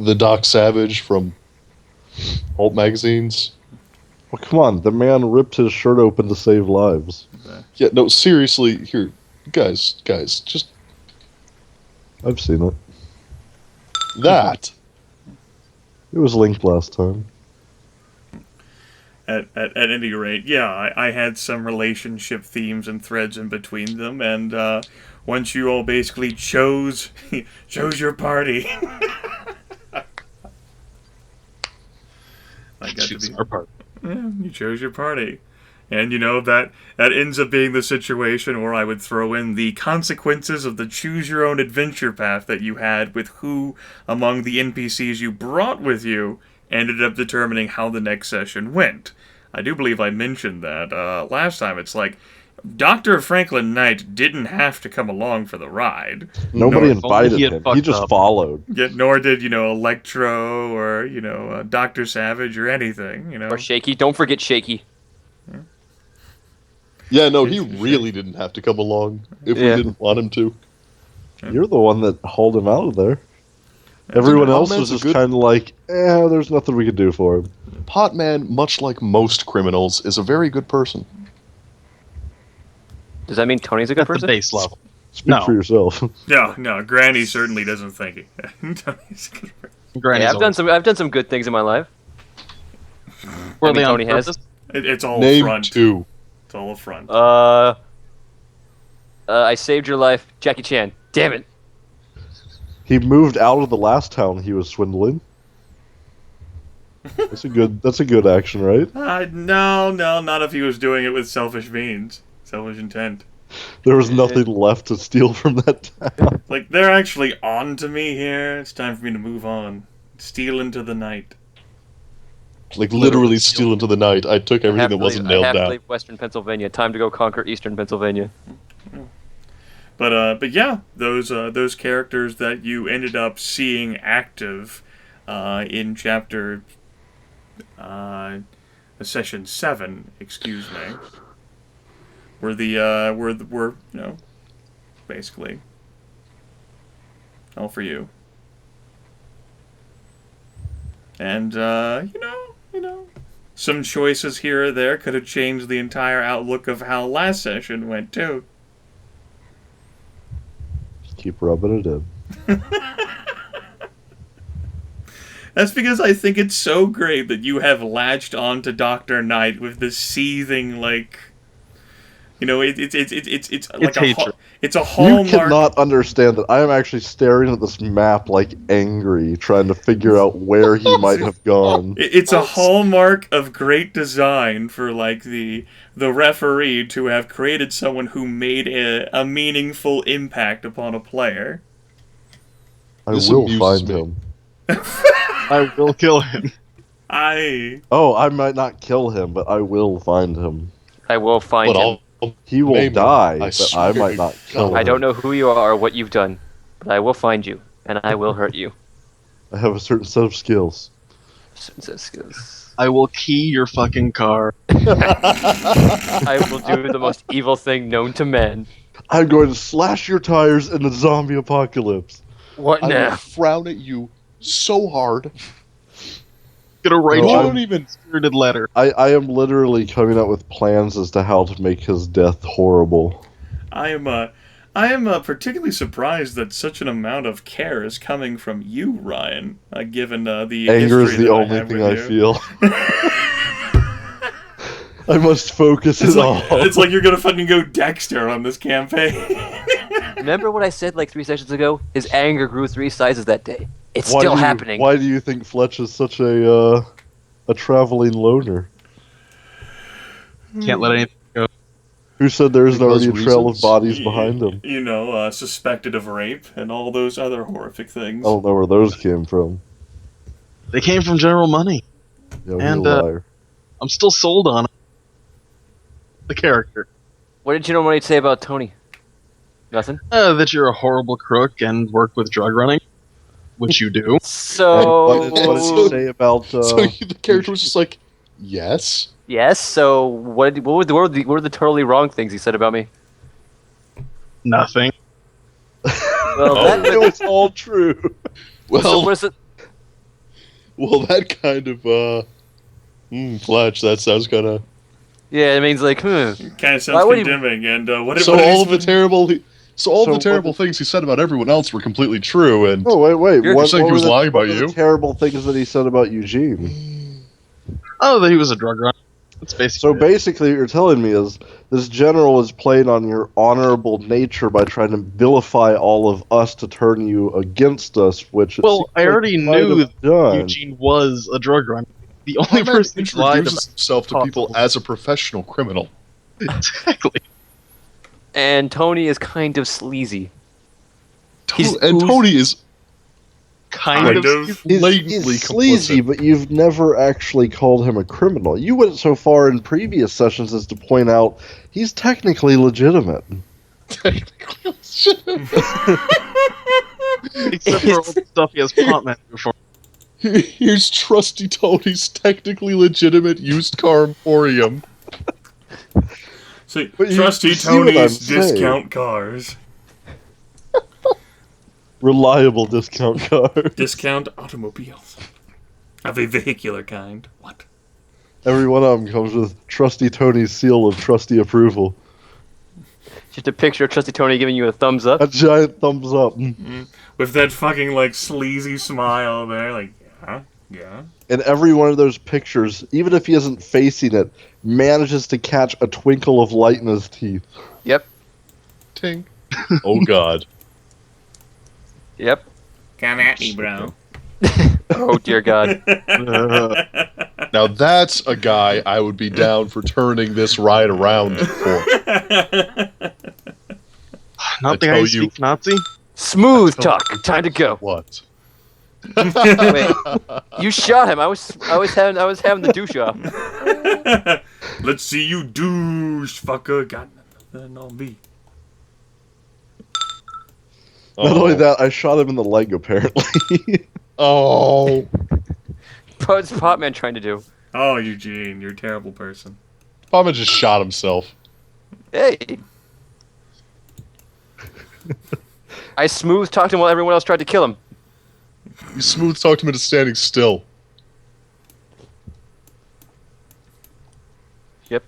the Doc Savage from Alt magazines. Well, come on, the man ripped his shirt open to save lives. Yeah, no, seriously, here, guys, just I've seen it. that. It was linked last time. At any rate, yeah, I had some relationship themes and threads in between them, and once you all basically chose your party. I got to be our part. Yeah, you chose your party. And you know, that ends up being the situation where I would throw in the consequences of the choose-your-own-adventure path that you had with who among the NPCs you brought with you ended up determining how the next session went. I do believe I mentioned that last time. It's like, Dr. Franklin Knight didn't have to come along for the ride. Nobody invited him. He just followed. Yet, nor did, Electro or, Dr. Savage or anything, Or Shaky. Don't forget Shaky. Yeah, no, he really didn't have to come along if we didn't want him to. You're the one that hauled him out of there. Everyone else was just kind of like, there's nothing we could do for him. Potman, much like most criminals, is a very good person. Does that mean Tony's a good person? The base level. Speak for yourself. No, Granny certainly doesn't think it. Tony's a good person. Yeah, I've done some good things in my life. Were they Tony on purpose? It's all Name a front. 2. It's all a front. I saved your life, Jackie Chan. Damn it. He moved out of the last town he was swindling. That's a good action, right? No, not if he was doing it with selfish means, selfish intent. There was nothing left to steal from that town. Like, they're actually on to me here. It's time for me to move on. Steal into the night. Like, literally steal into the night. I took everything that wasn't nailed I have to down. leave Western Pennsylvania. Time to go conquer Eastern Pennsylvania. But yeah, those characters that you ended up seeing active in chapter session 7, excuse me, were basically all for you. And some choices here or there could have changed the entire outlook of how last session went too. Just keep rubbing it in. That's because I think it's so great that you have latched on to Dr. Knight with this seething, like, it's like it's a hallmark. You cannot understand that I am actually staring at this map like angry, trying to figure out where he might have gone. It's a hallmark of great design for, like, the referee to have created someone who made a meaningful impact upon a player. I will find him. I will kill him. I might not kill him, but I will find him. I will find him. He will die, but I swear might not kill him. I don't know who you are or what you've done, but I will find you, and I will hurt you. I have a certain set of skills. I will key your fucking car. I will do the most evil thing known to man. I'm going to slash your tires in the zombie apocalypse. What I now? will frown at you so hard. Gonna write You you don't even spirited letter. I am literally coming up with plans as to how to make his death horrible. I am particularly surprised that such an amount of care is coming from you, Ryan, given the anger is history the that only have thing with I you. feel. I must focus it all. It's like you're gonna fucking go Dexter on this campaign. Remember what I said like 3 sessions ago? His anger grew 3 sizes that day. It's still happening. Why do you think Fletch is such a traveling loner? Can't let anything go. Who said there isn't already a trail of reasons? bodies behind him? Suspected of rape and all those other horrific things. I don't know where those came from. They came from General Money. Yeah, And, you're a liar. I'm still sold on it. The character. What did you normally say about Tony? Nothing? That you're a horrible crook and work with drug running. Which you do. So... What did you say about... So the character was just like, yes? Yes, so what were the totally wrong things he said about me? Nothing. Well, it was all true. Well, so what is it? Well, that kind of, Fletch, that sounds kind of... Yeah, it means like, Kind of sounds Why would he- condemning. And what So what all is- of the terrible... So all So the terrible what- things he said about everyone else were completely true, and... Oh, wait. You're What, saying what he was were the, lying what about were you? the terrible things that he said about Eugene? Oh, that he was a drug runner. That's basically So it. basically, what you're telling me is this general is playing on your honorable nature by trying to vilify all of us to turn you against us, which it Well, seems I like already he might knew have done. Eugene was a drug runner. The only Potman person who lied introduces himself to people possible. as a professional criminal. Exactly. and Tony is kind of sleazy. And Tony is Kind of. blatantly He's sleazy, complicit. but you've never actually called him a criminal. You went so far in previous sessions as to point out he's technically legitimate. Except for all the stuff he has Potman before. Here's Trusty Tony's technically legitimate used car emporium. See, But you Trusty see what I'm Tony's saying. discount cars. Reliable discount card. Discount automobiles. Of a vehicular kind. What? Every one of them comes with Trusty Tony's seal of trusty approval. Just a picture of Trusty Tony giving you a thumbs up. A giant thumbs up. With that fucking, like, sleazy smile there, like, yeah. And every one of those pictures, even if he isn't facing it, manages to catch a twinkle of light in his teeth. Yep. Ting. Oh god. Yep. Come at me, bro. Oh dear God. Now that's a guy I would be down for turning this ride around for. Not the guy tell who you- speaks Nazi? Smooth talk. Time to go. What? Wait, you shot him. I was having the douche off. Let's see you douche fucker. Got nothing on me. Not only that, I shot him in the leg, apparently. Oh. What's Potman trying to do? Oh, Eugene, you're a terrible person. Potman just shot himself. Hey. I smooth talked him while everyone else tried to kill him. You smooth talked him into standing still. Yep.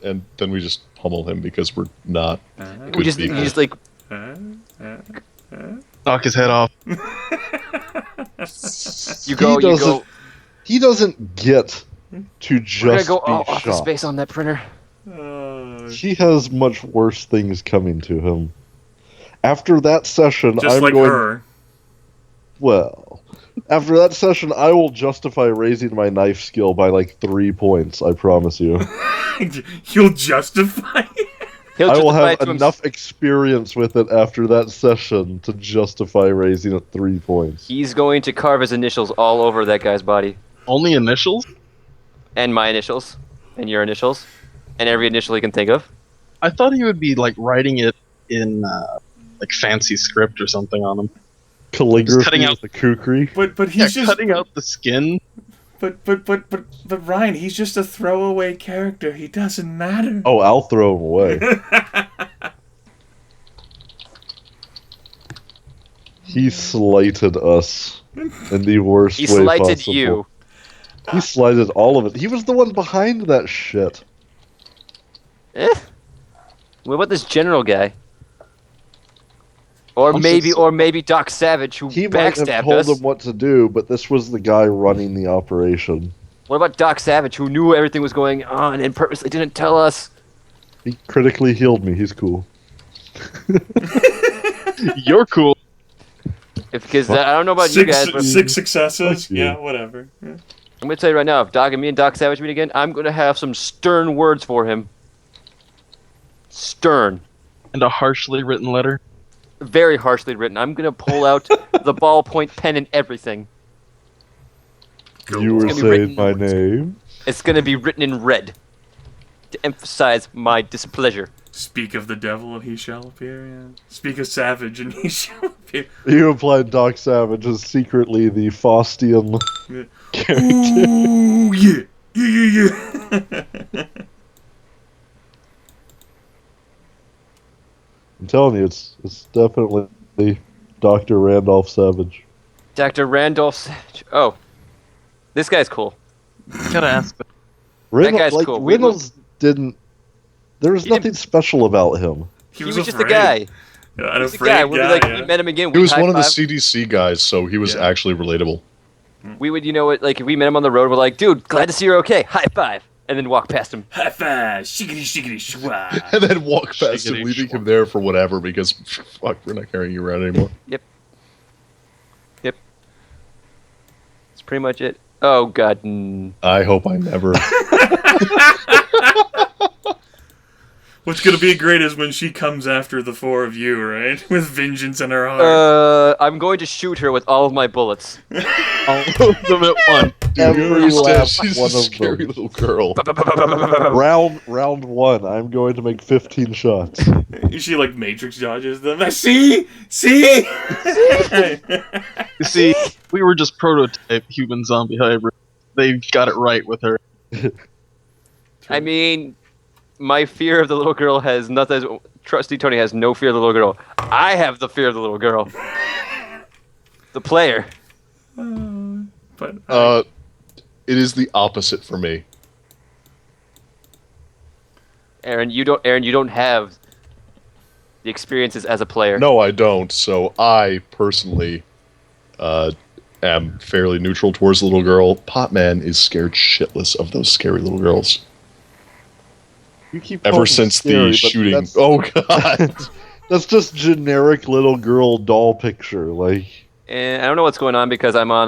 And then we just pummel him because we're not. You Good just people. like Knock his head off. you go. He doesn't get to We're gonna just go be off the shot. space on that printer. He has much worse things coming to him. After that session, Just I'm like going. her. Well, after that session, I will justify raising my knife skill by like 3 points. I promise you. You'll justify it? He'll I will justify have it to enough experience with it after that session to justify raising it 3 points. He's going to carve his initials all over that guy's body, Only initials? and my initials, and your initials, and every initial he can think of. I thought he would be like writing it in like fancy script or something on him. Calligraphy cutting out- with the kukri. But Yeah, he's just cutting out the skin. But Ryan, he's just a throwaway character. He doesn't matter. Oh, I'll throw him away. He slighted us in the worst He way slighted possible. you. He slighted all of it. He was the one behind that shit. What about this general guy? Or I'm maybe, just- or maybe Doc Savage, who He might have backstabbed told us. him what to do, but this was the guy running the operation. What about Doc Savage, who knew everything was going on and purposely didn't tell us? He critically healed me. He's cool. You're cool. Because I don't know about you guys, but Six successes. Fuck you. Yeah, whatever. Yeah. I'm going to tell you right now, if me and Doc Savage meet again, I'm going to have some stern words for him. Stern. And a harshly written letter. Very harshly written. I'm going to pull out the ballpoint pen and everything. You were It's gonna be saying my name? It's going to be written in red to emphasize my displeasure. Speak of the devil and he shall appear. Yeah. Speak of Savage and he shall appear. You implied Doc Savage is secretly the Faustian Yeah. character. Ooh, yeah. Yeah. I'm telling you, it's definitely Dr. Randolph Savage. Dr. Randolph Savage. Oh. This guy's cool. Gotta ask. That guy's cool. Reynolds didn't. There was He nothing special about him. He was was just a afraid. guy. Yeah, He an was a afraid guy. guy. We met him again. He was one of the high-fived. CDC guys, so he was Yeah. actually relatable. We would, you know what? Like if we met him on the road, we're like, dude, glad to see you're okay. High five, and then walk past him. High five, shiggity shiggity shwa. And then walk past him, Shiggity leaving schwa. him there for whatever, because, fuck, we're not carrying you around anymore. That's pretty much it. Oh god. I hope I never. What's gonna be great is when she comes after the four of you, right? With vengeance in her heart. I'm going to shoot her with all of my bullets. All of them at once. Every Instead, last she's one a of scary them. little girl. Round one. I'm going to make 15 shots. She like Matrix dodges them. See? You see, we were just prototype human zombie hybrid. They got it right with her. I mean, my fear of the little girl has nothing. Trusty Tony has no fear of the little girl. I have the fear of the little girl. The player. But It is the opposite for me. Aaron, you don't have the experiences as a player. No, I don't. So I personally am fairly neutral towards the little girl. Potman is scared shitless of those scary little girls. You keep Ever calling since scary, the but shooting. that's- Oh god. That's just generic little girl doll picture. Like, And I don't know what's going on because I'm on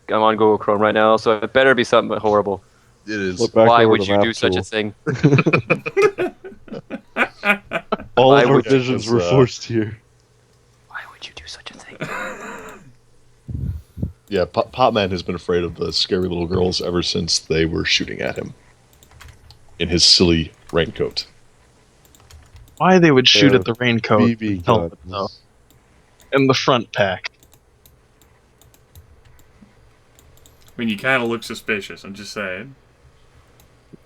Google Chrome right now, so it better be something horrible. It is. look back Why over would the you do map such a tool. thing? All Why of our would you- visions were forced here. Why would you do such a thing? Yeah, Potman has been afraid of the scary little girls ever since they were shooting at him. In his silly raincoat. Why they would shoot Their at the raincoat BB helmet, guns. though. In the front pack. I mean, you kind of look suspicious. I'm just saying.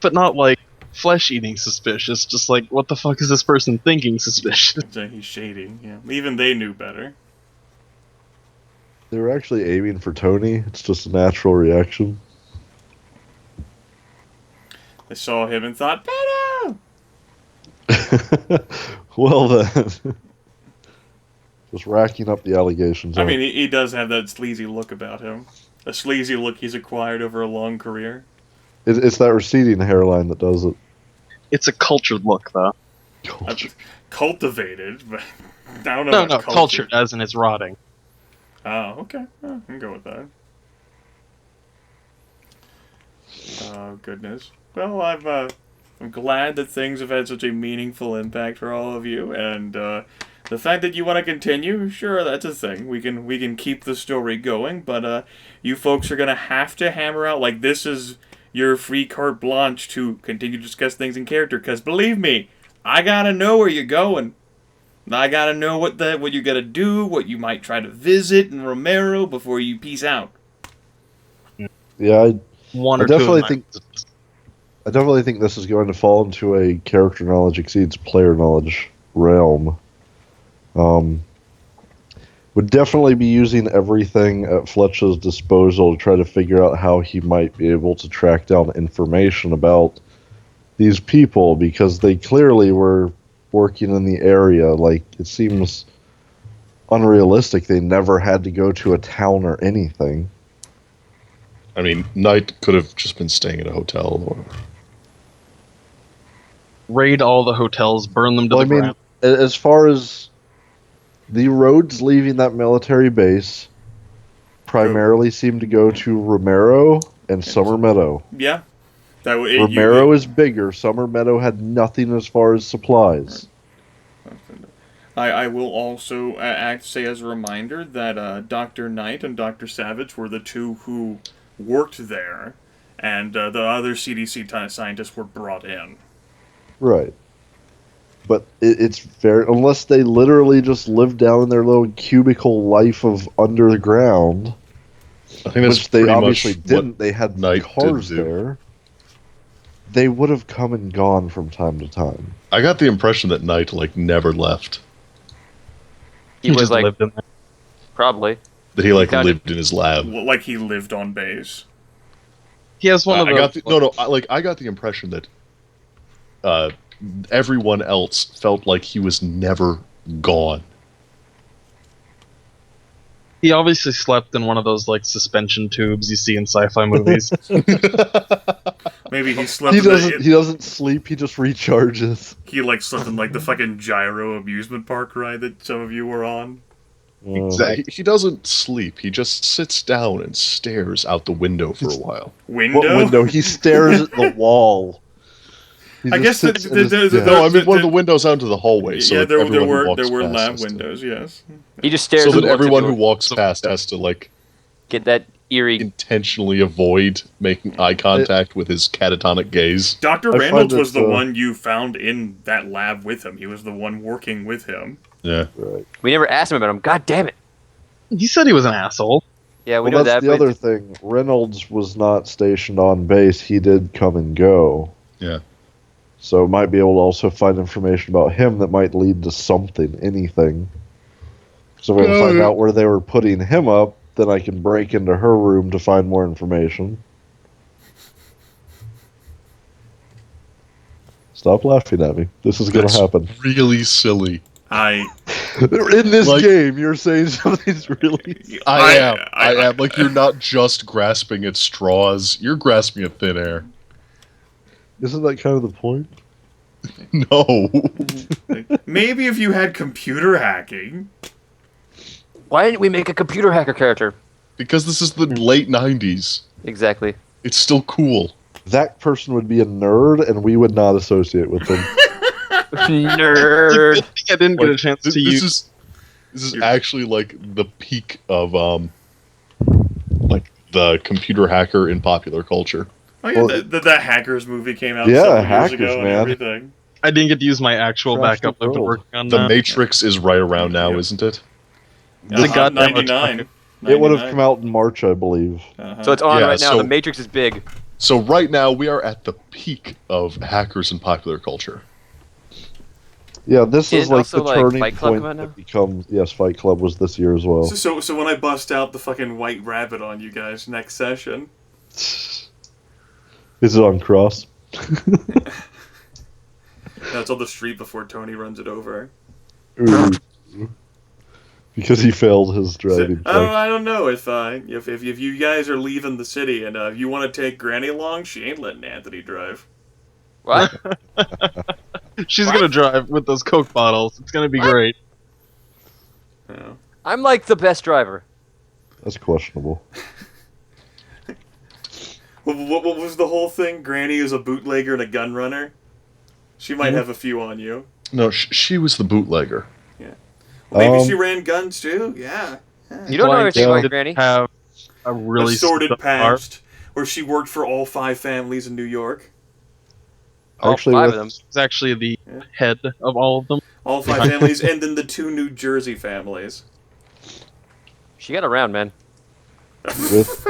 But not like flesh-eating suspicious, just like, what the fuck is this person thinking suspicious? He's shady. Yeah, even they knew better. They were actually aiming for Tony. It's just a natural reaction. They saw him and thought, "Beto!" Well then. Just racking up the allegations. I mean, he does have that sleazy look about him. A sleazy look he's acquired over a long career. It's that receding hairline that does it. It's a cultured look, though. Cultivated, but I don't know No, about cultured, as in it's rotting. Oh, okay. I can go with that. Oh, goodness. Well, I'm glad that things have had such a meaningful impact for all of you, and the fact that you want to continue, sure, that's a thing. We can keep the story going, but you folks are gonna have to hammer out, like, this is your free carte blanche to continue to discuss things in character, because believe me, I gotta know where you're going. I gotta know what you gotta do, what you might try to visit in Romero before you peace out. Yeah, I One I or two of definitely my- think- I definitely think this is going to fall into a character knowledge exceeds player knowledge realm. Would definitely be using everything at Fletch's disposal to try to figure out how he might be able to track down information about these people, because they clearly were working in the area. Like, it seems unrealistic they never had to go to a town or anything. I mean, Knight could have just been staying at a hotel. Or... Raid all the hotels, burn them to Well, the I mean, ground. as far as the roads leaving that military base primarily seem to go to Romero and Summer Meadow. Yeah. Romero is bigger. Summer Meadow had nothing as far as supplies. I will also say as a reminder that Dr. Knight and Dr. Savage were the two who worked there, and the other CDC scientists were brought in. Right. But it's very... Unless they literally just live down in their little cubicle life of under the ground, I think that's which they pretty obviously much didn't. They had Knight cars did do. there. They would have come and gone from time to time. I got the impression that Knight, like, never left. He was just like, lived in there. probably. That he, like, Got it. lived in his lab. Like he lived on base. He has one of I those. got I got the impression that everyone else felt like he was never gone. He obviously slept in one of those like suspension tubes you see in sci-fi movies. Maybe he slept. He in doesn't. He doesn't sleep. He just recharges. He like slept in like the fucking gyro amusement park ride that some of you were on. Exactly. He doesn't sleep. He just sits down and stares out the window for a while. Window. What window? He stares at the wall. He I guess just sits in his the- desk. No, I mean one of the windows out into the hallway. So yeah, there everyone who were walks past lab has to- windows. Yes. He just stares. So and that looks everyone into who it. walks past has to like Get that eerie. intentionally avoid making eye contact with his catatonic gaze. Dr. I Reynolds find was that, the one you found in that lab with him. He was the one working with him. Yeah. Right. We never asked him about him. God damn it. He said he was an asshole. Yeah, we Well, know that's that. the but other thing. Reynolds was not stationed on base. He did come and go. Yeah. So might be able to also find information about him that might lead to something, anything. So if I can find out where they were putting him up, then I can break into her room to find more information. Stop laughing at me. This is going to That's happen. really silly. I In this Like- game, you're saying something's really... I am. Like, you're not just grasping at straws. You're grasping at thin air. Isn't that kind of the point? No. maybe if you had computer hacking. Why didn't we make a computer hacker character? Because this is the late 90s. Exactly. It's still cool. That person would be a nerd, and we would not associate with them. Nerd. I think I didn't get a chance This to use. is actually like the peak of like the computer hacker in popular culture. Oh yeah, Well, the Hackers movie came out Yeah, several years Hackers, ago and man. everything. I didn't get to use my actual Crashed backup the I've been world. working on The now. Matrix is right around now, isn't it? The goddamn 99. It would have come out in March, I believe. Uh-huh. So it's on Yeah, right now. so- The Matrix is big. So right now we are at the peak of hackers in popular culture. Yeah, this is Isn't like also, the like, turning Fight Club point come out now? that becomes... Yes, Fight Club was this year as well. So when I bust out the fucking white rabbit on you guys next session, Is it on Cross? that's on the street before Tony runs it over. Ooh. Because he failed his driving test. I don't know if you guys are leaving the city and if you want to take Granny along, she ain't letting Anthony drive. What? She's gonna drive with those Coke bottles. It's gonna be great. Yeah. I'm like the best driver. That's questionable. What was the whole thing? Granny is a bootlegger and a gun runner. She might have a few on you. No, she was the bootlegger. Maybe she ran guns too. Yeah. You don't know Like, everything yeah. about Granny. Have a really A sordid stuck car. past where she worked for all 5 families in New York. All Actually, 5 with- of them. It's actually the head of all of them. All 5 families, and then the 2 New Jersey families. She got around, man. With,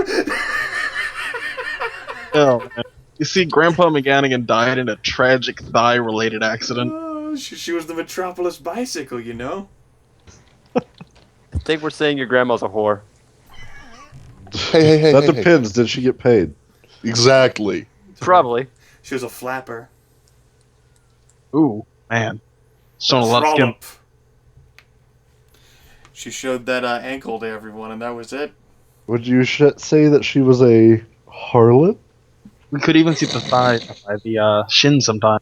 Oh, man. You see, Grandpa MacGannigan died in a tragic thigh-related accident. Oh, she was the Metropolis bicycle, you know? I think we're saying your grandma's a whore. Hey. that depends. Did she get paid? Exactly. Probably. She was a flapper. Ooh, man. Showing a lot of skin. Trollop. She showed that ankle to everyone, and that was it. Would you say that she was a harlot? We could even see the thigh by the shin sometime.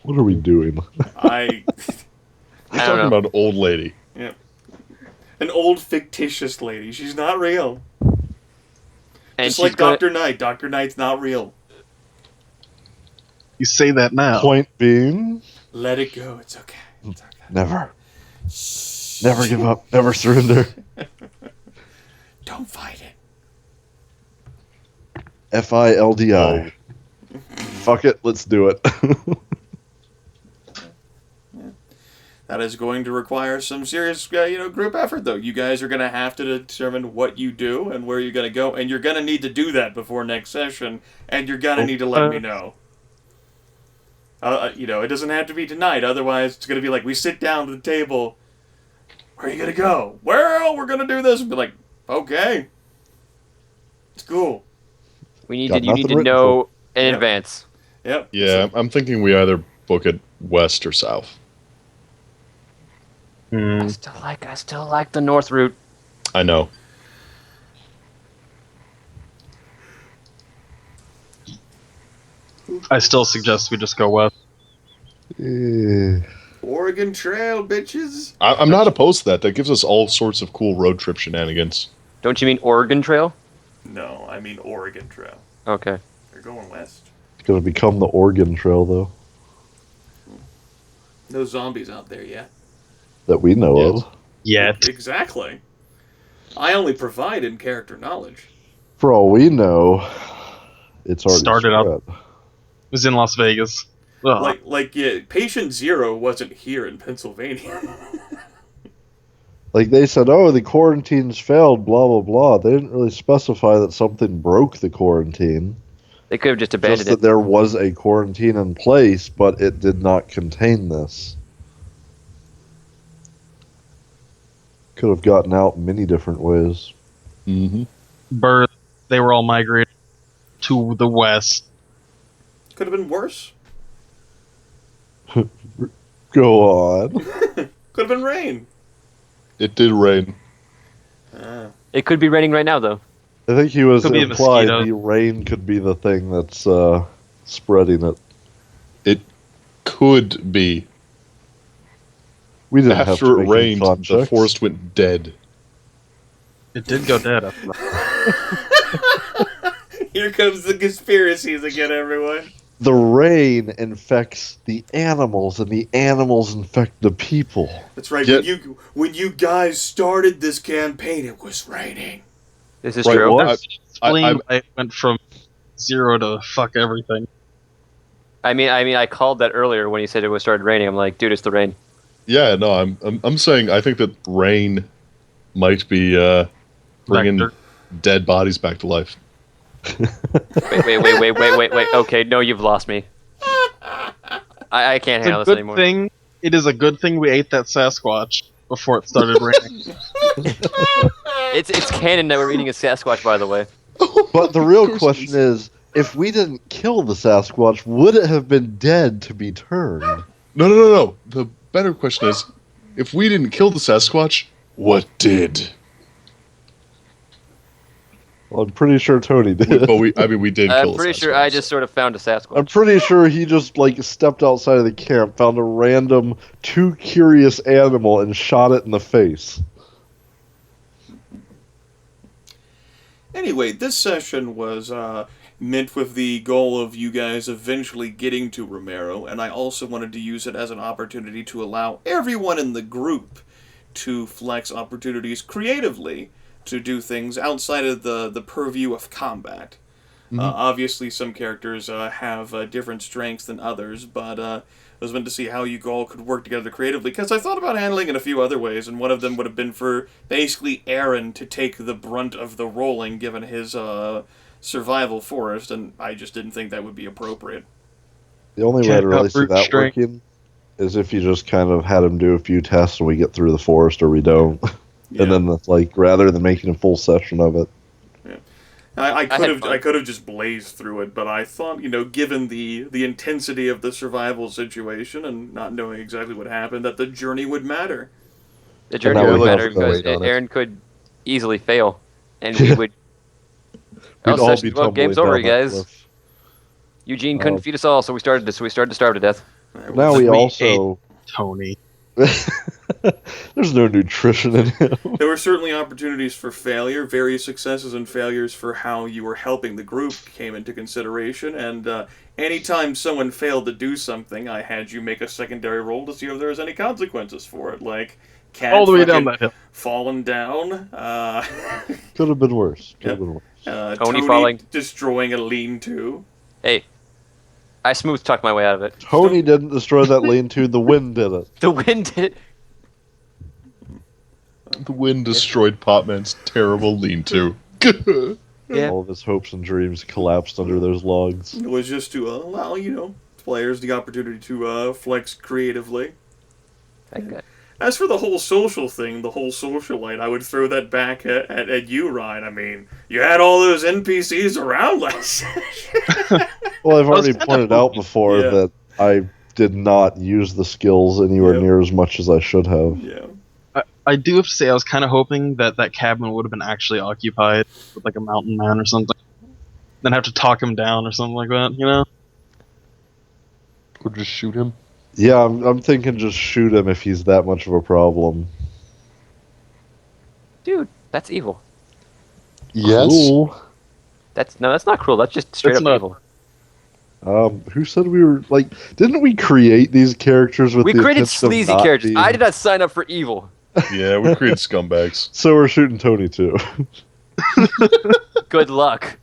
What are we doing? We're I don't talking know. about an old lady. An old fictitious lady. She's not real. And Just she's like gonna, Dr. Knight. Dr. Knight's not real. You say that now. Point being, Let it go. It's okay. It's okay. never. Never give up. Never surrender. Don't fight it. FILDI. Fuck it. Let's do it. That is going to require some serious, group effort, though. You guys are going to have to determine what you do and where you're going to go, and you're going to need to do that before next session, and you're going to need to let me know. It doesn't have to be tonight. Otherwise, it's going to be like we sit down at the table, where are you gonna go? Well, we're gonna do this. And be like, okay, it's cool. You need Got to nothing written know in Yep. advance. Yep. Yeah, I'm thinking we either book it west or south. I still like the north route. I know. I still suggest we just go west. Eh, Oregon Trail, bitches. I'm not opposed to that. That gives us all sorts of cool road trip shenanigans. Don't you mean Oregon Trail? No, I mean Oregon Trail. Okay. You're going west. it's gonna become the Oregon Trail, though, No zombies out there yet. that we know Yes. of. Yet. Exactly. I only provide in character knowledge. For all we know, it's already Started up. spread. It was in Las Vegas. Ugh. Yeah, Patient Zero wasn't here in Pennsylvania. Like they said, oh, the quarantine's failed, blah blah blah. They didn't really specify that something broke the quarantine. They could have just Just abandoned that it. there was a quarantine in place, but it did not contain this. Could have gotten out many different ways. Mm-hmm. Birth. They were all migrated to the west. Could have been worse. Go on. Could have been rain. It did rain. It could be raining right now, though. I think he was Could be a implied mosquito. the rain could be the thing that's spreading it. It could be. We didn't have After to it make any rained, con the checks. forest went dead. It did go dead after that. Here comes the conspiracies again, everyone. The rain infects the animals, and the animals infect the people. That's right. Yet- When you guys started this campaign, it was raining. This is Right, true. well, Explain why it went from 0 to fuck everything. I mean, I called that earlier when he said it was started raining. I'm like, dude, it's the rain. Yeah, no, I'm saying I think that rain might be bringing Vector. dead bodies back to life. Wait. Okay, no, you've lost me. I can't It's handle a this good anymore. thing. It is a good thing we ate that Sasquatch before it started raining. It's canon that we're eating a Sasquatch, by the way. But the real question is, if we didn't kill the Sasquatch, would it have been dead to be turned? No. The better question is, if we didn't kill the Sasquatch, what did? Well, I'm pretty sure Tony did. But we did kill I'm the pretty Sasquatch. sure I just sort of found a Sasquatch. I'm pretty sure he just stepped outside of the camp, found a random too curious animal, and shot it in the face. Anyway, this session was meant with the goal of you guys eventually getting to Romero, and I also wanted to use it as an opportunity to allow everyone in the group to flex opportunities creatively to do things outside of the purview of combat. Obviously, some characters have different strengths than others, but I was meant to see how you all could work together creatively, because I thought about handling it a few other ways, and one of them would have been for basically Aaron to take the brunt of the rolling, given his survival forest, and I just didn't think that would be appropriate. The only way Can't to really have see brute that strength. working is if you just kind of had him do a few tests and we get through the forest or we don't. Yeah. And then, rather than making a full session of it. I had fun. could have just blazed through it, but I thought, given the intensity of the survival situation and not knowing exactly what happened, that the journey would matter. The journey now would we matter have to because wait on it. Aaron could easily fail, and we would. We'd Oh, all session- be well, tumbling game's over, down that guys. cliff. Eugene couldn't feed us all, so we started to starve to death. Now we We also... Tony. There's no nutrition in him. There were certainly opportunities for failure. Various successes and failures for how you were helping the group came into consideration, and anytime someone failed to do something, I had you make a secondary roll to see if there was any consequences for it, like cat All the way down fucking that hill. falling down, Could have been worse. Could have Yep. been worse. Tony falling. destroying a lean-to. Hey, I smooth talked my way out of it. Tony didn't destroy that lean-to. The wind did it. The wind did. The wind destroyed Potman's terrible lean-to. Yeah. All of his hopes and dreams collapsed under those logs. It was just to allow, players the opportunity to flex creatively. That guy. As for the whole social thing, the whole socialite, I would throw that back at you, Ryan. I mean, you had all those NPCs around last session. Well, I've already kinda pointed out before Yeah. that I did not use the skills anywhere Yep. near as much as I should have. Yeah. I do have to say, I was kind of hoping that that cabin would have been actually occupied with like a mountain man or something. Then have to talk him down or something like that, you know? Or just shoot him. Yeah, I'm thinking just shoot him if he's that much of a problem. Dude, that's evil. Yes. Cool. That's not cruel. That's just straight That's up not- evil. Who said we were like? Didn't we create these characters with We the created intent of sleazy not characters. being- I did not sign up for evil. Yeah, we created scumbags. So we're shooting Tony too. Good luck.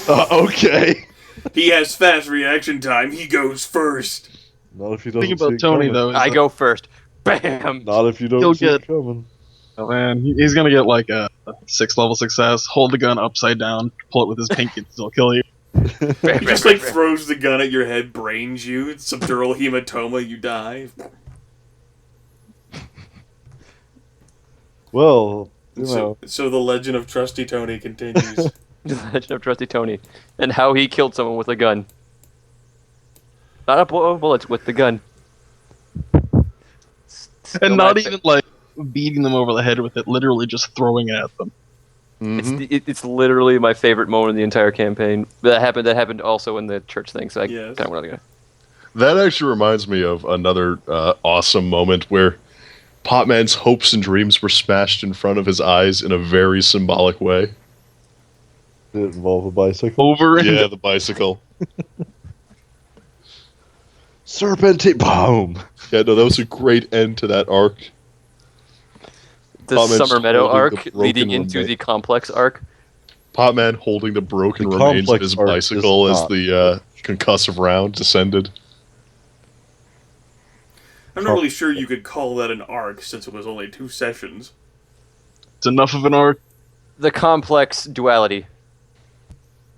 Okay. He has fast reaction time. He goes first. Not if you The don't thing see about it Tony, coming. though, is I that- go first. Bam. Not if you don't He'll see it get- coming. Oh man, he's gonna get like a 6th level success, hold the gun upside down, pull it with his pinky, and still kill you. He just like throws the gun at your head, brains you, subdural hematoma, you die. Well, you know, So the legend of Trusty Tony continues. The Legend of Trusty Tony, and how he killed someone with a gun. Not a blow of bullets with the gun. Still And not my even like beating them over the head with it, literally just throwing it at them. It's literally my favorite moment in the entire campaign. That happened also in the church thing. So I Yes. kind of want to go. That actually reminds me of another awesome moment where Potman's hopes and dreams were smashed in front of his eyes in a very symbolic way. did it involve a bicycle? Over and Yeah, the bicycle. Serpentine boom. Yeah, no, that was a great end to that arc. The Potman's Summer Meadow holding arc the broken leading into remain- the complex arc. Potman holding the broken The remains of complex his arc bicycle is as not- the concussive round descended. I'm not really sure you could call that an arc since it was only 2 sessions. it's enough of an arc. The complex duality.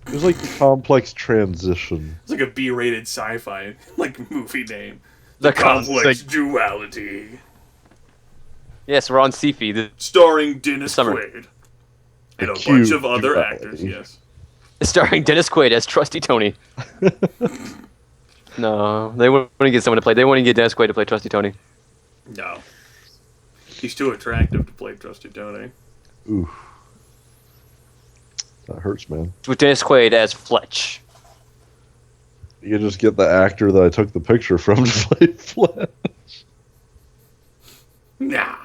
It was like the complex transition. It's like a B-rated sci-fi like movie name. The Complex Duality, Yes, we're on Sifi. The starring Dennis Summer. Quaid and a The bunch cute of other duality. actors. Yes. starring Dennis Quaid as Trusty Tony. No, they want to get someone to play. They want to get Dennis Quaid to play Trusty Tony. No. He's too attractive to play Trusty Tony. Oof. That hurts, man. With Dennis Quaid as Fletch. You can just get the actor that I took the picture from to play Fletch. Nah.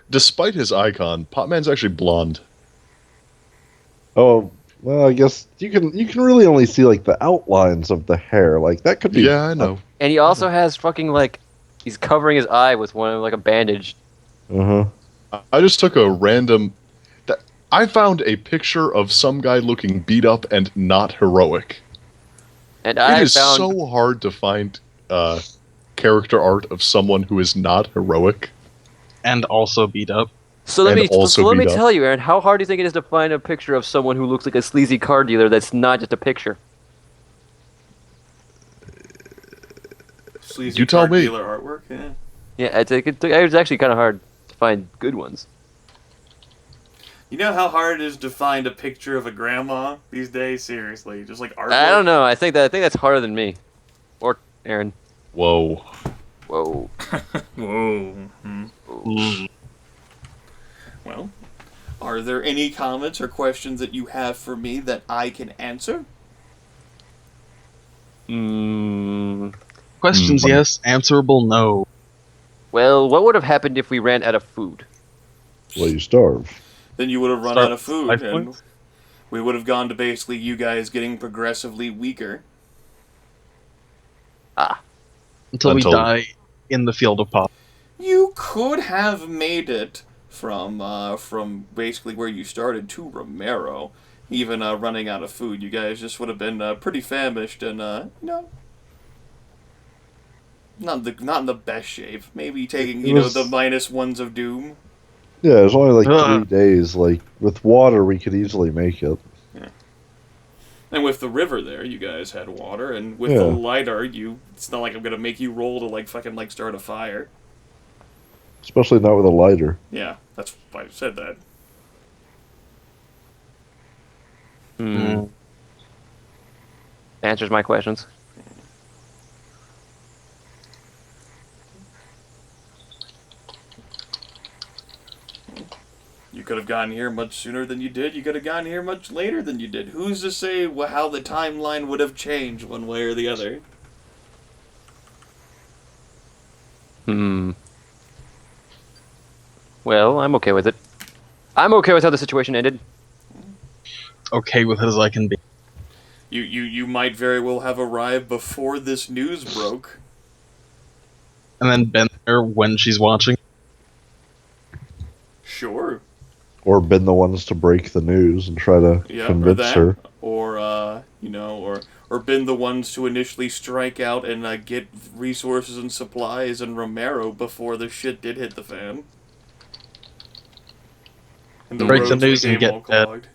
Despite his icon, Potman's actually blonde. Oh, well, I guess you can really only see like the outlines of the hair. Like that could be. Yeah, I know. And he also has fucking like he's covering his eye with one like a bandage. Uh huh. I just took a random. I found a picture of some guy looking beat up and not heroic. And It I is found so hard to find character art of someone who is not heroic. And also beat up. so let and me also so let me beat up. tell you, Aaron, how hard do you think it is to find a picture of someone who looks like a sleazy car dealer that's not just a picture? Sleazy You tell car me. dealer artwork. Yeah. Yeah, it's actually kind of hard to find good ones. You know how hard it is to find a picture of a grandma these days? Seriously, just like artwork. I don't know. I think that's harder than me, or Aaron. Whoa. Whoa. Whoa. Well, are there any comments or questions that you have for me that I can answer? Questions, yes. Answerable, no. Well, what would have happened if we ran out of food? Well, you starve. Then you would have run Start out of food, life and points? we would have gone to basically you guys getting progressively weaker. Until we Until- die in the field of pop. You could have made it from basically where you started to Romero, even running out of food. You guys just would have been pretty famished and not in the best shape. Maybe taking It was- the -1s of doom. Yeah, it was only like Ugh. 3 days. Like with water, we could easily make it. And with the river there, you guys had water, and with the lidar, it's not like I'm gonna make you roll to fucking start a fire. Especially not with a lighter. Yeah, that's why I said that. Answers my questions. You could have gotten here much sooner than you did. You could have gotten here much later than you did. Who's to say how the timeline would have changed one way or the other? Well, I'm okay with it. I'm okay with how the situation ended. Okay with it as I can be. You might very well have arrived before this news broke. And then been there when she's watching. Sure. Or been the ones to break the news and try to convince her. Or, or been the ones to initially strike out and get resources and supplies in Romero before the shit did hit the fan. And Break the roads news and became all get dead. clogged.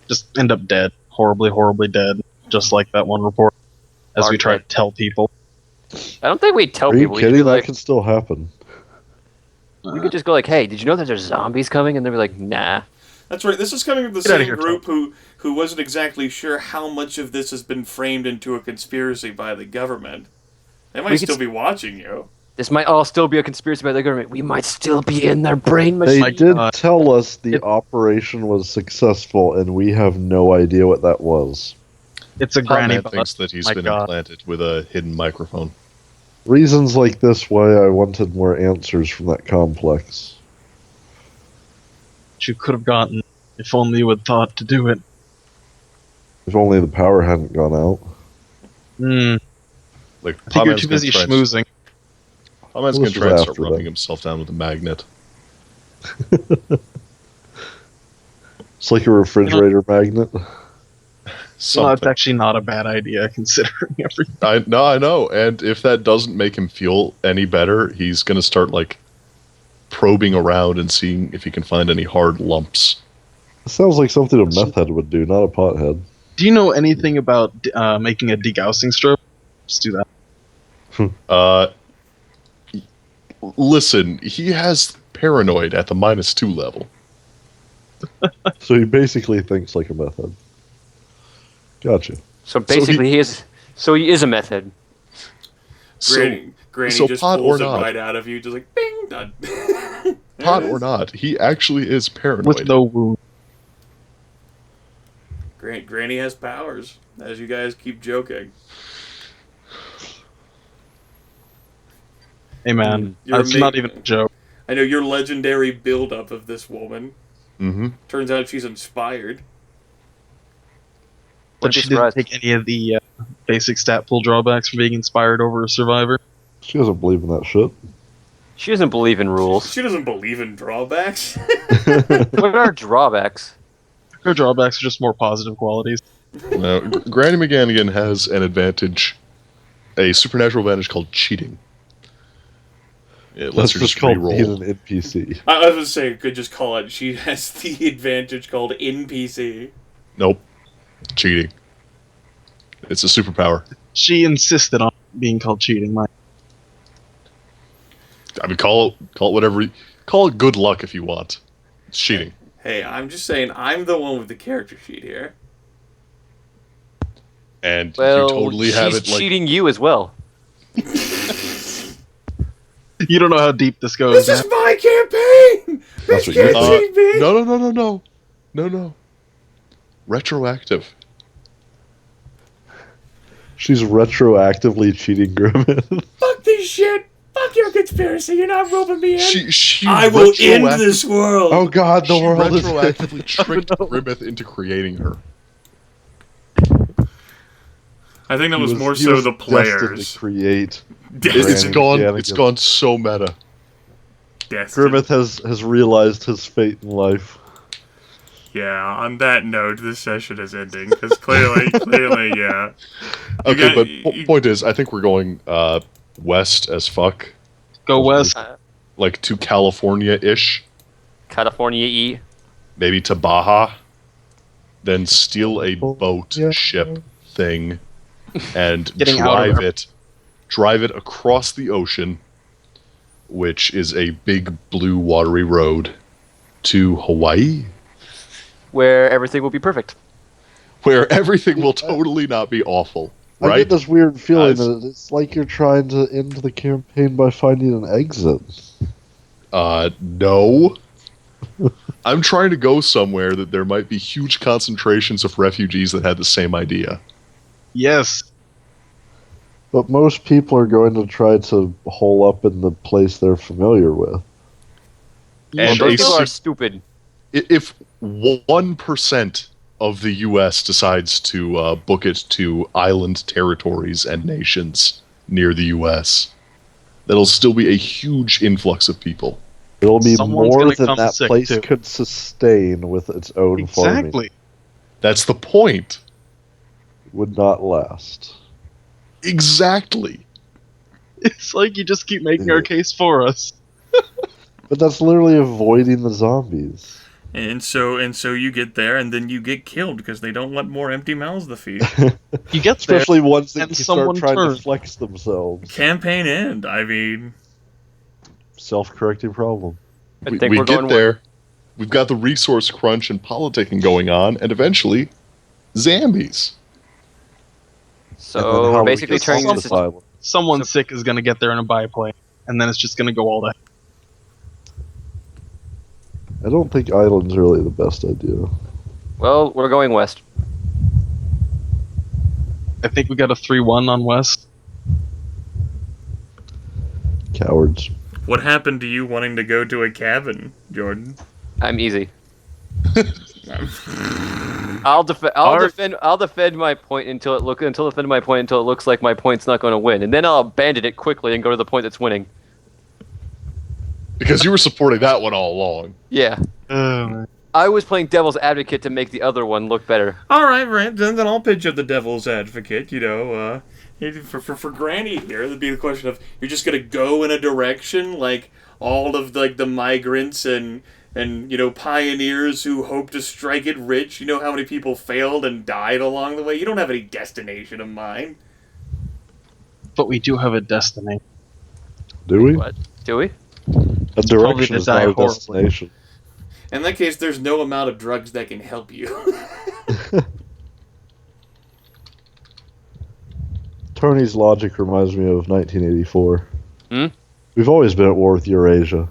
Just end up dead. Horribly, horribly dead. Just like that one report. As we try to tell people. I don't think we'd tell Are you people. kidding? That can still happen. We could just go like, hey, did you know that there's zombies coming? And they'd be like, nah. That's right. This is coming from the Get outta same here, group who wasn't exactly sure how much of this has been framed into a conspiracy by the government. They might still be watching you. This might all still be a conspiracy by the government. We might still be in their brain machine. They did tell us the operation was successful, and we have no idea what that was. It's a granny Potman thinks that he's been God. implanted with a hidden microphone. Reasons like this why I wanted more answers from that complex. You could have gotten if only you had thought to do it. If only the power hadn't gone out. Like, I think you're too busy schmoozing. Potman's going to try and start rubbing himself down with a magnet. It's like a refrigerator magnet. Well, it's actually not a bad idea considering everything. I know. And if that doesn't make him feel any better, he's going to start, probing around and seeing if he can find any hard lumps. It sounds like something a meth head would do, not a pothead. Do you know anything about making a degaussing strobe? Just do that. Listen, he has paranoid at the -2 level. So he basically thinks like a meth head. Gotcha. So basically, he is a method. Granny so just pot pulls or it not. right out of you, just like, bing, done. Pot or not, he actually is paranoid. With no wound. Granny has powers, as you guys keep joking. Hey man, that's not even a joke. I know your legendary build-up of this woman. Mm-hmm. Turns out she's inspired. But she didn't take any of the basic stat pool drawbacks from being inspired over a survivor. She doesn't believe in that shit. She doesn't believe in rules. She doesn't believe in drawbacks. What are drawbacks? Her drawbacks are just more positive qualities. Now, Granny MacGannigan has an advantage, a supernatural advantage called cheating. It lets her just called reroll. being an NPC. I was going to say, could just call it, she has the advantage called NPC. Nope. Cheating. It's a superpower. She insisted on being called cheating. I mean, call it whatever. Call it good luck if you want. It's cheating. Hey, I'm just saying, I'm the one with the character sheet here. And Well, you totally have it she's cheating you as well. You don't know how deep this goes. This is my campaign! That's Bitch what you can't cheat me! No. Retroactive. She's retroactively cheating Grimith. Fuck this shit! Fuck your conspiracy, you're not roping me in! She I will end this world! Oh god, the She world is retroactively tricked Grimith into creating her. I think that He was more he so was the destined players. to create. It's Granny gone. MacGannigan. It's gone so meta. Grimith has realized his fate in life. Yeah, on that note, this session is ending, because clearly, yeah. Okay, but point is, I think we're going west as fuck. Go west. Like to California-ish. California. maybe to Baja, then steal a boat Yeah. ship thing and Getting out of drive it across the ocean, which is a big blue watery road, to Hawaii, Where everything will be perfect. where everything will totally not be awful. I Right? get this weird feeling Guys? that it's like you're trying to end the campaign by finding an exit. No. I'm trying to go somewhere that there might be huge concentrations of refugees that had the same idea. Yes. But most people are going to try to hole up in the place they're familiar with. And Those a people are sig- stupid. If 1% of the U.S. decides to book it to island territories and nations near the U.S., that'll still be a huge influx of people. It'll be Someone's more gonna than come that sick, place too. could sustain with its own farming. Exactly. That's the point. Would not last. Exactly. It's like you just keep making our case for us. But that's literally avoiding the zombies. And so you get there, and then you get killed because they don't let more empty mouths to feed. You get there. Especially ones that and start someone trying turns. to flex themselves. Campaign end. I mean, Self-correcting problem. I We think we're get going there. We've got the resource crunch and politicking going on, and eventually, zombies. And then So how we're we basically get turning off this the island. Someone So- sick is gonna get there in a biplane, and then it's just gonna go all that. I don't think islands are really the best idea. Well, we're going west. I think we got a 3-1 on West. Cowards. what happened to you wanting to go to a cabin, Jordan? I'm easy. I'll defend my point until it looks like my point's not going to win, and then I'll abandon it quickly and go to the point that's winning. Because you were supporting that one all along. Yeah, Man. I was playing devil's advocate to make the other one look better. All right, right. Then I'll pitch up the devil's advocate. You know, for Granny here, it'd be the question of you're just gonna go in a direction like all of the migrants and pioneers who hope to strike it rich. You know how many people failed and died along the way. You don't have any destination in mind. But we do have a destiny. Do we? What? Do we? A direction to is die not a horribly. destination. In that case, there's no amount of drugs that can help you. Tony's logic reminds me of 1984. Hmm? We've always been at war with Eurasia.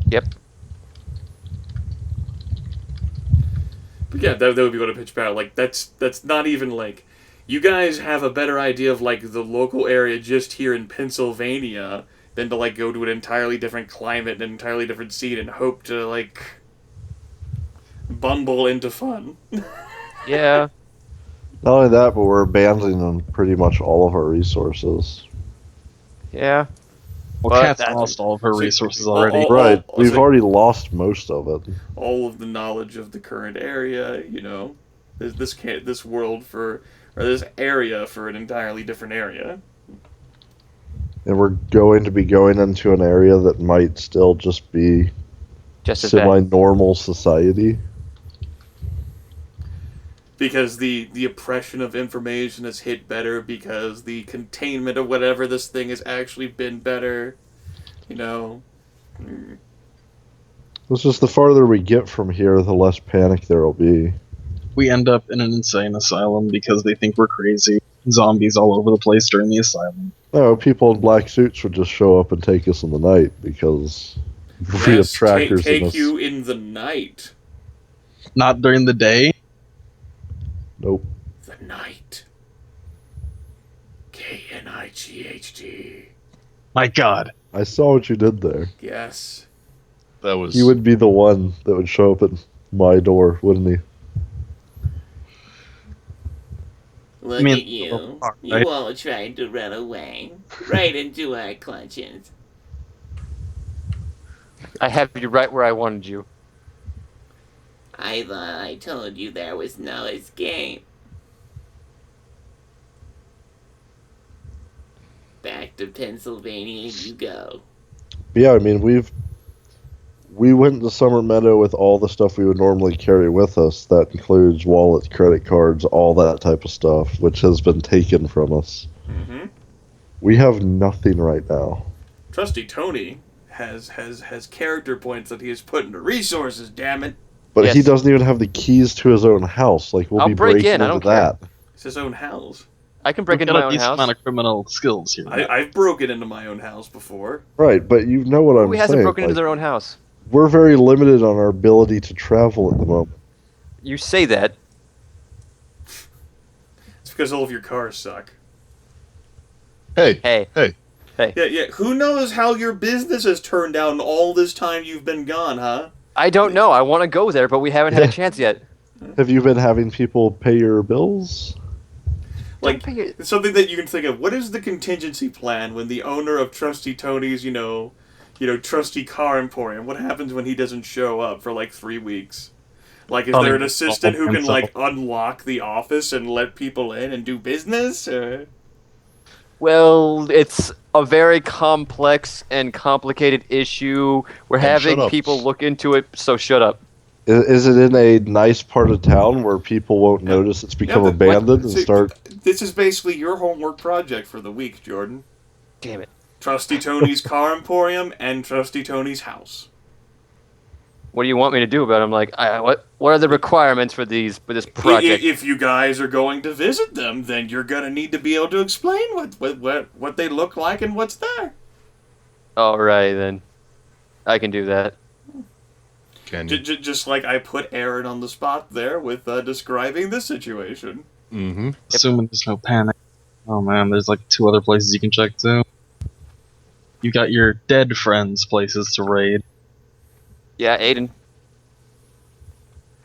Yep. But yeah, that would be what a pitch battle. Like that's not even like you guys have a better idea of like the local area just here in Pennsylvania than to like go to an entirely different climate and an entirely different scene and hope to like bumble into fun. Yeah. Not only that, but we're abandoning pretty much all of our resources. Yeah. Well, But Kat's that's- lost all of her See, resources already. Oh, Right. oh, We've so- already lost most of it. All of the knowledge of the current area, this world for or this area for an entirely different area. And we're going to be going into an area that might still just be Just as bad. semi-normal society. Because the oppression of information has hit better because the containment of whatever this thing has actually been better. It's just the farther we get from here, the less panic there will be. We end up in an insane asylum because they think we're crazy. Zombies all over the place during the asylum. No, people in black suits would just show up and take us in the night because we have trackers in take us. you in the night. Not during the day. Nope. The night. KNIGHT. My God. I saw what you did there. Yes. That was. He would be the one that would show up at my door, wouldn't he? Look mean, at you. right? You all tried to run away. Right into our clutches. I have you right where I wanted you. I thought I told you there was no escape. back to Pennsylvania you go. But yeah, I mean, we went to Summer Meadow with all the stuff we would normally carry with us. That includes wallets, credit cards, all that type of stuff, which has been taken from us. Mm-hmm. We have nothing right now. Trusty Tony has character points that he has put into resources, damn it. But he Yes. doesn't even have the keys to his own house. Like, we'll I'll be break breaking in, I into don't care. that. It's his own house. I can break We've into got my a own decent house. amount of criminal skills here. I've broken into my own house before. Right, but you know what I'm Who saying. hasn't broken into like, their own house? we're very limited on our ability to travel at the moment. You say that. It's because all of your cars suck. Hey, Hey. hey, Yeah. Who knows how your business has turned out in all this time you've been gone, huh? I don't know. I want to go there, but we haven't had Yeah. a chance yet. Have you been having people pay your bills? Like, Don't pay it. something that you can think of. What is the contingency plan when the owner of Trusty Tony's, Trusty Car Emporium, what happens when he doesn't show up for like 3 weeks? Like, is there an assistant who can, like, unlock the office and let people in and do business? Well, it's a very complex and complicated issue. We're shut having up. people look into it, so shut up. Is it in a nice part of town where people won't notice it's become but abandoned and See, start... This is basically your homework project for the week, Jordan. Damn it. Trusty Tony's Car Emporium and Trusty Tony's house. What do you want me to do about it? I'm like, what are the requirements for this project? If you guys are going to visit them, then you're gonna need to be able to explain what they look like and what's there. All right, then. I can do that. can you? Just like I put Aaron on the spot there with describing this situation. Mm-hmm. Assuming there's no panic. Oh man, there's like 2 other places you can check too. You got your dead friends' places to raid. Yeah, Aiden.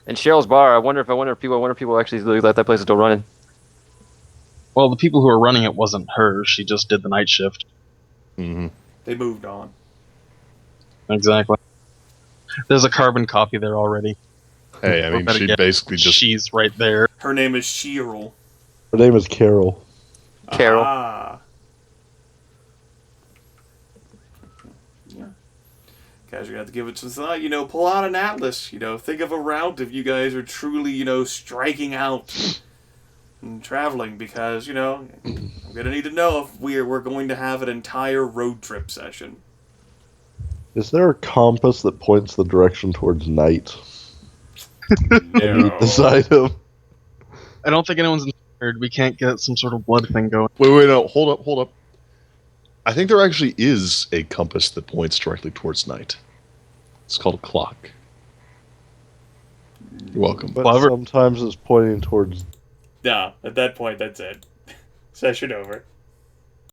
And Cheryl's bar. I wonder if people actually let that place still running. Well, the people who were running it wasn't her. She just did the night shift. Mm-hmm. They moved on. Exactly. There's a carbon copy there already. Hey, I Or mean, better she yet, basically just... she's right there. Her name is Cheryl. Her name is Carol. Carol. Ah. Yeah. Guys, you're gonna have to give it some thought. Pull out an atlas. Think of a route if you guys are truly, striking out and traveling. Because, I'm gonna need to know if we're going to have an entire road trip session. Is there a compass that points the direction towards night? No. This item. I don't think anyone's inspired. We can't get some sort of blood thing going. Wait, no, hold up. I think there actually is a compass that points directly towards night. It's called a clock. You're welcome. But Clever. sometimes it's pointing towards... Nah, at that point, that's it. Session over.